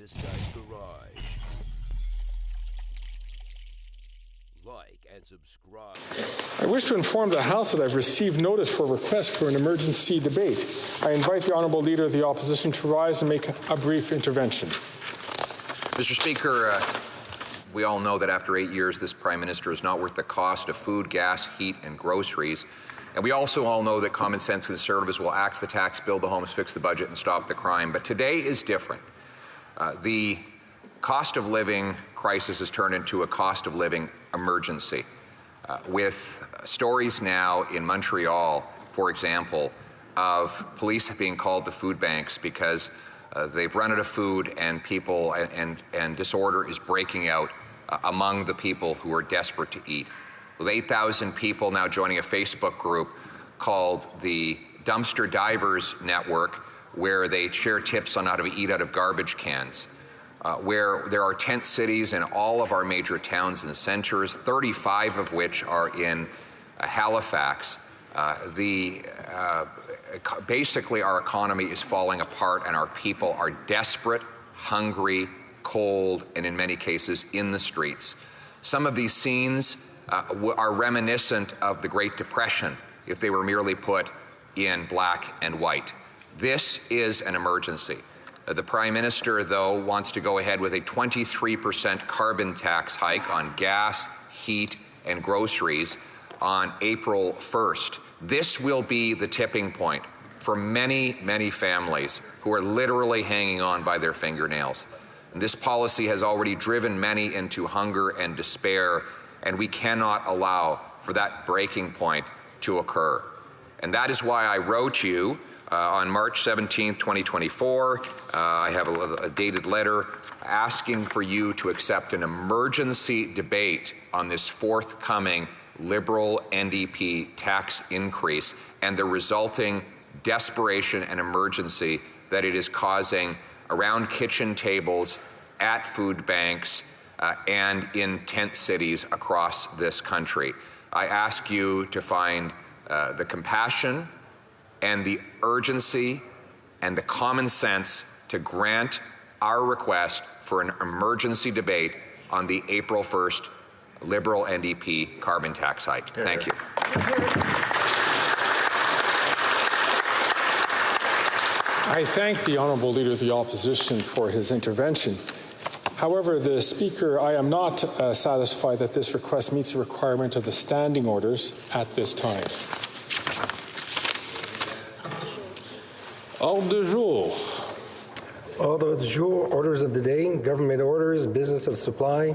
this guy's garage. Like and subscribe. I wish to inform the House that I've received notice for a request for an emergency debate. I invite the Honourable Leader of the Opposition to rise and make a brief intervention. Mr. Speaker, we all know that after 8 years, this Prime Minister is not worth the cost of food, gas, heat, and groceries. And we also all know that common sense Conservatives will axe the tax, build the homes, fix the budget, and stop the crime. But today is different. The cost of living crisis has turned into a cost of living emergency. With stories now in Montreal, for example, of police being called to food banks because they've run out of food and people and disorder is breaking out among the people who are desperate to eat. With 8,000 people now joining a Facebook group called the Dumpster Divers Network, where they share tips on how to eat out of garbage cans, where there are tent cities in all of our major towns and centers, 35 of which are in Halifax. Basically, our economy is falling apart and our people are desperate, hungry, cold, and in many cases in the streets. Some of these scenes are reminiscent of the Great Depression if they were merely put in black and white. This is an emergency. The Prime Minister, though, wants to go ahead with a 23% carbon tax hike on gas, heat, and groceries on April 1st. This will be the tipping point for many, many families who are literally hanging on by their fingernails. And this policy has already driven many into hunger and despair, and we cannot allow for that breaking point to occur. And that is why I wrote you on March 17, 2024. I have a dated letter asking for you to accept an emergency debate on this forthcoming Liberal NDP tax increase and the resulting desperation and emergency that it is causing around kitchen tables, at food banks, and in tent cities across this country. I ask you to find the compassion and the urgency and the common sense to grant our request for an emergency debate on the April 1st Liberal NDP carbon tax hike. Thank you. I thank the Honourable Leader of the Opposition for his intervention. However, the Speaker, I am not satisfied that this request meets the requirement of the standing orders at this time. Ordre du jour. Ordre du jour, orders of the day, government orders, business of supply.